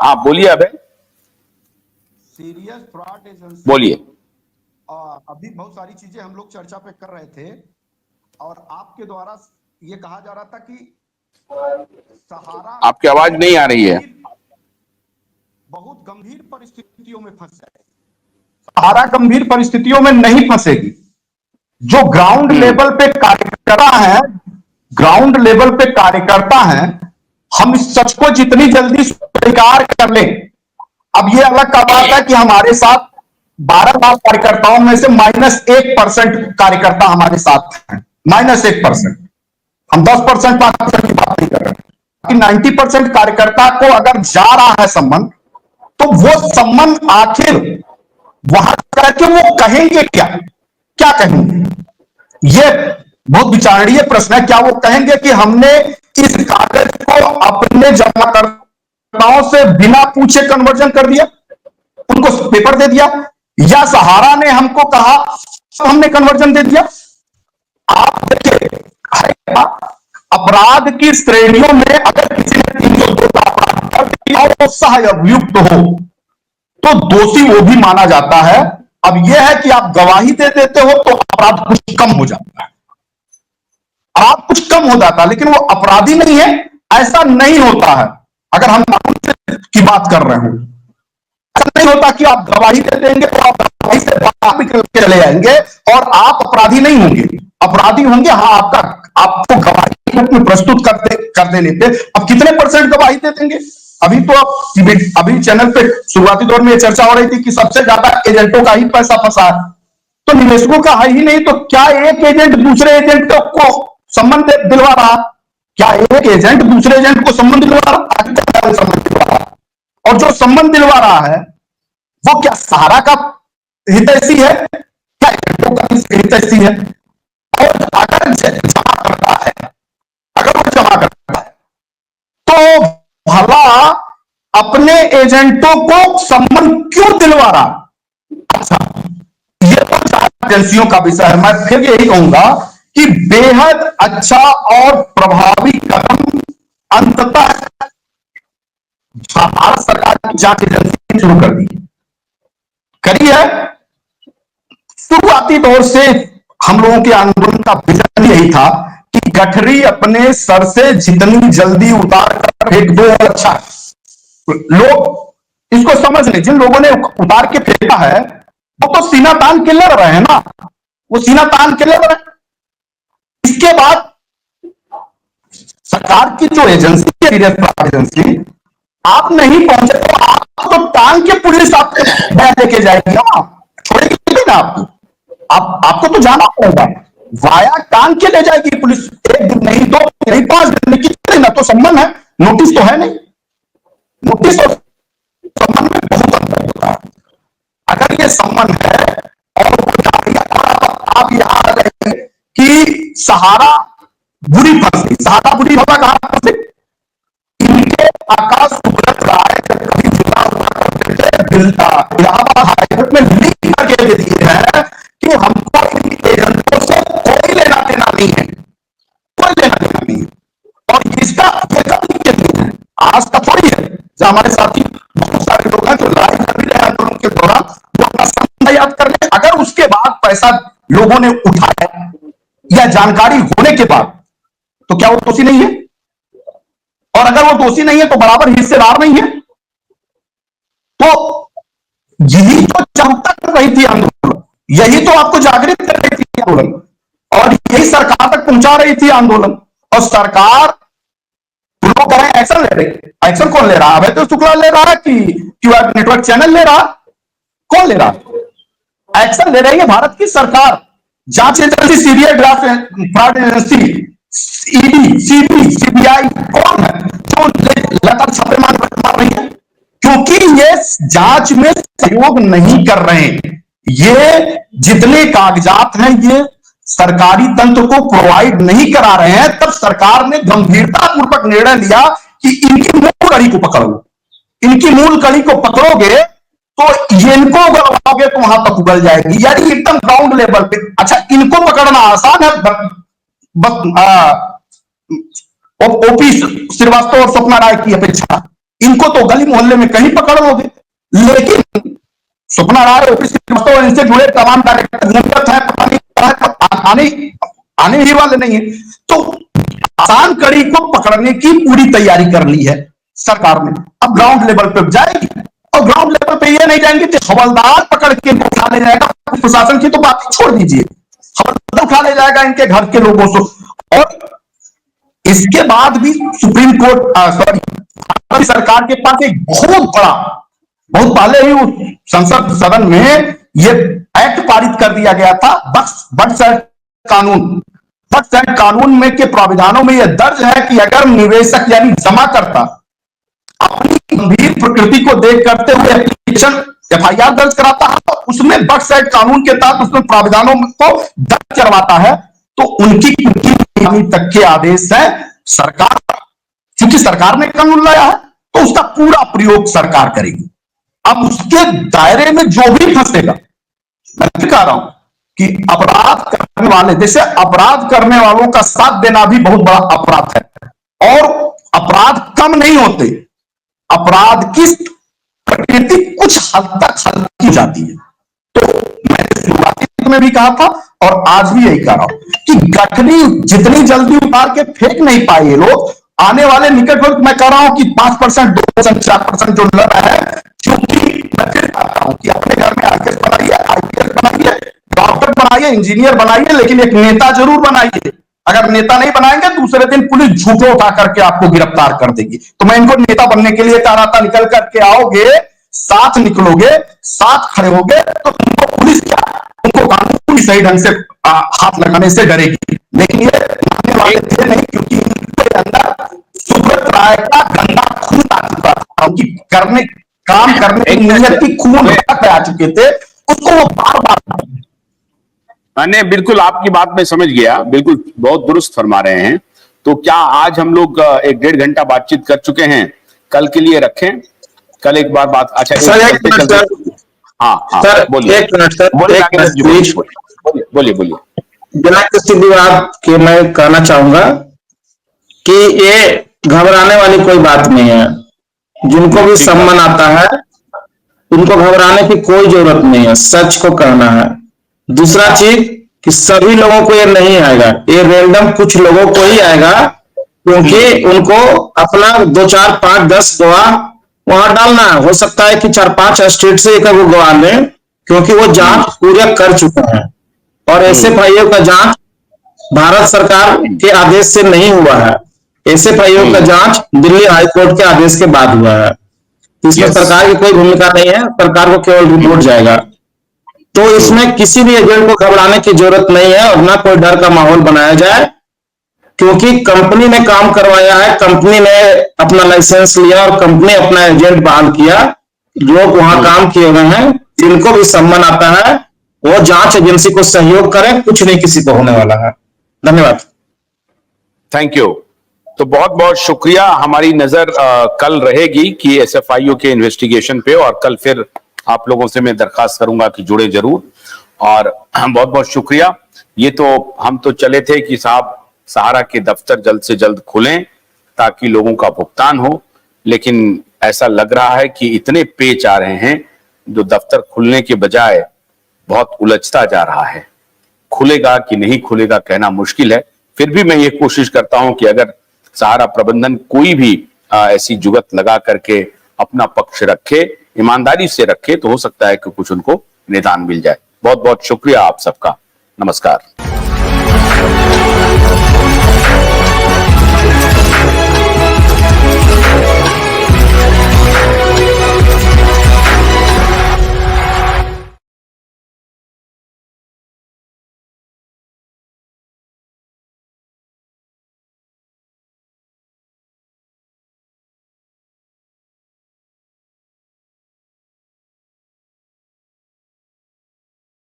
आप बोलिए अबे, सीरियस फ्रॉड एजेंसी। बोलिए। अभी बहुत सारी चीजें हम लोग चर्चा पे कर रहे थे और आपके द्वारा ये कहा जा रहा था कि सहारा आपकी आवाज नहीं आ रही है। बहुत गंभीर परिस्थितियों में फंस जाए। सहारा गंभीर परिस्थितियों में नहीं फंसेगी। जो ग्राउंड लेवल पे कार्यकर्ता है, ग्राउंड लेवल पे कार्यकर्ता है, हम इस सच को जितनी जल्दी स्वीकार कर लें। अब ये अलग का बात है कि हमारे साथ 12 लाख कार्यकर्ताओं में से -1% कार्यकर्ता हमारे साथ हैं, -1%। हम 10% 5% की बात नहीं कर रहे कि 90% कार्यकर्ता को अगर जा रहा है सम्मान, तो वो सम्मान आखिर वहां करके वो कहेंगे क्या? क्या कहेंगे? ये बहुत विचारणीय प्रश्न है। क्या वो कहेंगे कि हमने इस कागज को अपने जमाकर्ताओं से बिना पूछे कन्वर्जन कर दिया, उनको पेपर दे दिया, या सहारा ने हमको कहा हमने कन्वर्जन दे दिया? आप देखिए, अपराध की श्रेणियों में अगर किसी ने 302 का अपराध कर दिया और वो सह-अभियुक्त हो तो दोषी वो भी माना जाता है। अब यह है कि आप गवाही दे देते हो तो अपराध कुछ कम हो जाता है, आप कुछ कम हो जाता है, लेकिन वो अपराधी नहीं है, ऐसा नहीं होता है। अगर हम कानून की बात कर रहे हैं, ऐसा नहीं होता कि आप गवाही दे देंगे तो आप गवाही से बाहर निकल के चले जाएंगे और आप अपराधी नहीं होंगे। अपराधी होंगे, हाँ, आपको गवाही के रूप में प्रस्तुत कर देने पे अब कितने % गवाही दे देंगे? अभी तो अभी चैनल पे शुरुआती दौर में ये चर्चा हो रही थी कि सबसे ज्यादा एजेंटों का ही पैसा फंसा है, तो निवेशकों का है ही नहीं, तो क्या एक एजेंट दूसरे एजेंट को संबंध दिलवा रहा? क्या एक एजेंट दूसरे एजेंट को संबंध दिलवा रहा? संबंध दिलवा रहा, और जो संबंध दिलवा रहा है वो क्या सहारा का हितैषी है, क्या एजेंटों का हितैषी है? और अगर जमा करता है, अगर वो जमा करता है तो भला अपने एजेंटों को संबंध क्यों दिलवा रहा? अच्छा, ये तो एजेंसियों का विषय है। मैं फिर यही कहूंगा कि बेहद अच्छा और प्रभावी कदम अंततः भारत सरकार की जांच एजेंसी शुरू कर दी करी है। शुरुआती दौर से हम लोगों के आंदोलन का विजन यही था कि गठरी अपने सर से जितनी जल्दी उतार कर फेंक दो अच्छा है। लोग इसको समझ लें, जिन लोगों ने उतार के फेंका है वो तो सीना तान के लड़ रहे हैं ना, वो सीना तान के लड़ रहे हैं। इसके बाद सरकार की जो एजेंसी है, सीरियस फ्रॉड एजेंसी, आप नहीं पहुंचे तो आपको टांग के पुलिस आपके लेके जाएगी ना, छोड़ेगी ना आपको तो जाना पड़ेगा, वाया टांग के ले जाएगी पुलिस। 1 दिन नहीं, 2 दिन नहीं, 5 दिन नहीं, कितने ना तो संबंध है, नोटिस तो है नहीं। नोटिस और संबंध में बहुत अंतर होता है। अगर ये संबंध है और आप याद रखें कि सहारा बुरी फंसी, सहारा बुरी होगा कहां फंसी? इनके आकाश सुब्रत राय कभी जुड़ा हुआ करते थे, इलाहाबाद हाईकोर्ट में लिख करके दे दिए हैं कि हमको इन एजेंटों से कोई लेना देना नहीं है, कोई लेना देना नहीं है। और इसका है, आज का थोड़ी है। जो हमारे साथी बहुत सारे लोग हैं जो लड़ाई कर भी रहे हैं आंदोलन के दौरान, वो अपना समय याद कर ले। अगर उसके बाद पैसा लोगों ने उठाया या जानकारी होने के बाद, तो क्या वो दोषी नहीं है? और अगर वो दोषी नहीं है तो बराबर हिस्सेदार नहीं है? तो यही तो जनता कर रही थी आंदोलन, यही तो आपको जागृत कर रही थी आंदोलन, और यही सरकार तक पहुंचा रही थी आंदोलन। और सरकार लोग करें एक्शन ले रही, एक्शन कौन ले रहा है? तो शुक्ला ले रहा है कि नेटवर्क चैनल ले रहा? कौन ले रहा? एक्शन ले रही है भारत की सरकार। जांच agency, serious fraud agency, ED, CBI कौन है जो लगातार छापेमारी मार रही है? क्योंकि ये जांच में सहयोग नहीं कर रहे हैं। ये जितने कागजात हैं ये सरकारी तंत्र को प्रोवाइड नहीं करा रहे हैं। तब सरकार ने गंभीरता पूर्वक निर्णय लिया कि इनकी मूल कड़ी को पकड़ो, इनकी मूल कड़ी को पकड़ोगे तो इनको उगलवाओगे तो वहां तक उगल जाएगी, यानी एकदम ग्राउंड लेवल पे। अच्छा, इनको पकड़ना आसान है, ओपी श्रीवास्तव और स्वप्ना राय की अपेक्षा इनको तो गली मोहल्ले में कहीं पकड़ लोगे। लेकिन स्वप्ना राय, ओपी श्रीवास्तव, इनसे जुड़े तमाम डायरेक्टर आने ही वाले नहीं है। तो आसान कड़ी को पकड़ने की पूरी तैयारी कर ली है सरकार ने। अब ग्राउंड लेवल पे जाएगी, और ग्राउंड लेवल पे ये नहीं जाएंगे कि हवलदार पकड़ के उठा ले जाएगा। प्रशासन की तो बात ही छोड़ दीजिए, हवलदार उठा ले जाएगा इनके घर के लोगों से। और इसके बाद भी सुप्रीम कोर्ट सरकार के पास एक बहुत पहले ही उस संसद सदन में ये एक्ट पारित कर दिया गया था, बक्स एक्ट कानून। बक्स एक्ट कानून में के प्राविधानों में यह दर्ज है कि अगर निवेशक यानी जमाकर्ता अपनी गंभीर प्रकृति को देख करते हुए एप्लीकेशन एफआईआर दर्ज कराता है, तो उसमें बक्स एक्ट कानून के तहत उसमें प्राविधानों को दर्ज करवाता है, तो उनकी तक के आदेश है सरकार। क्योंकि सरकार ने कानून लाया है तो उसका पूरा प्रयोग सरकार करेगी। अब उसके दायरे में जो भी फंसेगा, मैं कह रहा हूं कि अपराध करने वाले, जैसे अपराध करने वालों का साथ देना भी बहुत बड़ा अपराध है, और अपराध कम नहीं होते। अपराध की प्रकृति कुछ हद तक हल्की जाती है। तो मैंने शुरुआती में भी कहा था और आज भी यही कह रहा हूं कि गठनी जितनी जल्दी उतार के फेंक नहीं पाए ये लोग, आने वाले निकट वक्त मैं कह रहा हूं कि 5%, 2%, 4% जो लड़ रहा है, क्योंकि मैं फिर कहता हूं कि अपने घर में आईएएस बनाइए, डॉक्टर बनाइए, इंजीनियर बनाइए, लेकिन एक नेता जरूर बनाइए। अगर नेता नहीं बनाएंगे, दूसरे दिन पुलिस झूठे उठा करके आपको गिरफ्तार कर देगी। तो मैं इनको नेता बनने के लिए कह रहा था, निकल करके आओगे, साथ निकलोगे, साथ खड़े होगे, तो तुमको पुलिस क्या, तुमको कानून सही ढंग से हाथ लगाने से डरेगी। लेकिन ये मानने वाले थे नहीं, क्योंकि इनके अंदर सुब्रत राय का गंदा खून आ चुका था, उनकी काम करने की नीयत की खून आ चुके थे, उसको वो बार बार। मैंने बिल्कुल आपकी बात में समझ गया, बिल्कुल बहुत दुरुस्त फरमा रहे हैं। तो क्या आज हम लोग 1-1.5 घंटा बातचीत कर चुके हैं, कल के लिए रखें? कल एक बार बात, अच्छा सर, एक मिनट सर, हाँ सर, बोलिए, एक मिनट सर, बोलिए। बिना किसी विवाद के मैं कहना चाहूंगा कि ये घबराने वाली कोई बात नहीं है। जिनको भी सम्मान आता है उनको घबराने की कोई जरूरत नहीं है, सच को कहना है। दूसरा चीज कि सभी लोगों को ये नहीं आएगा, ये रैंडम कुछ लोगों को ही आएगा, क्योंकि उनको अपना 2, 4, 5, 10 गवाह वहां डालना है। हो सकता है कि 4-5 स्टेट से एक गवाह लें, क्योंकि वो जांच पूरे कर चुके हैं, और ऐसे भाइयों का जांच भारत सरकार के आदेश से नहीं हुआ है। ऐसे भाइयों का जांच दिल्ली हाईकोर्ट के आदेश के बाद हुआ है। इसमें सरकार की कोई भूमिका नहीं है, सरकार को केवल रिपोर्ट जाएगा। तो इसमें किसी भी एजेंट को घबराने की जरूरत नहीं है, और ना कोई डर का माहौल बनाया जाए, क्योंकि कंपनी ने काम करवाया है, कंपनी ने अपना लाइसेंस लिया और कंपनी अपना एजेंट बहाल किया। लोग वहां काम किए हुए हैं, जिनको भी सम्मान आता है वो जांच एजेंसी को सहयोग करें, कुछ नहीं किसी को होने वाला है। धन्यवाद। Thank you. तो बहुत बहुत शुक्रिया। हमारी नजर कल रहेगी कि एसएफआईओ के इन्वेस्टिगेशन पे, और कल फिर आप लोगों से मैं दरखास्त करूंगा कि जुड़े जरूर। और बहुत बहुत शुक्रिया। ये तो हम तो चले थे कि साहब सहारा के दफ्तर जल्द से जल्द खुलें ताकि लोगों का भुगतान हो, लेकिन ऐसा लग रहा है कि इतने पेच आ रहे हैं जो दफ्तर खुलने के बजाय बहुत उलझता जा रहा है। खुलेगा कि नहीं खुलेगा कहना मुश्किल है। फिर भी मैं ये कोशिश करता हूं कि अगर सहारा प्रबंधन कोई भी ऐसी जुगत लगा करके अपना पक्ष रखे, ईमानदारी से रखे, तो हो सकता है कि कुछ उनको निदान मिल जाए। बहुत बहुत शुक्रिया आप सबका। नमस्कार।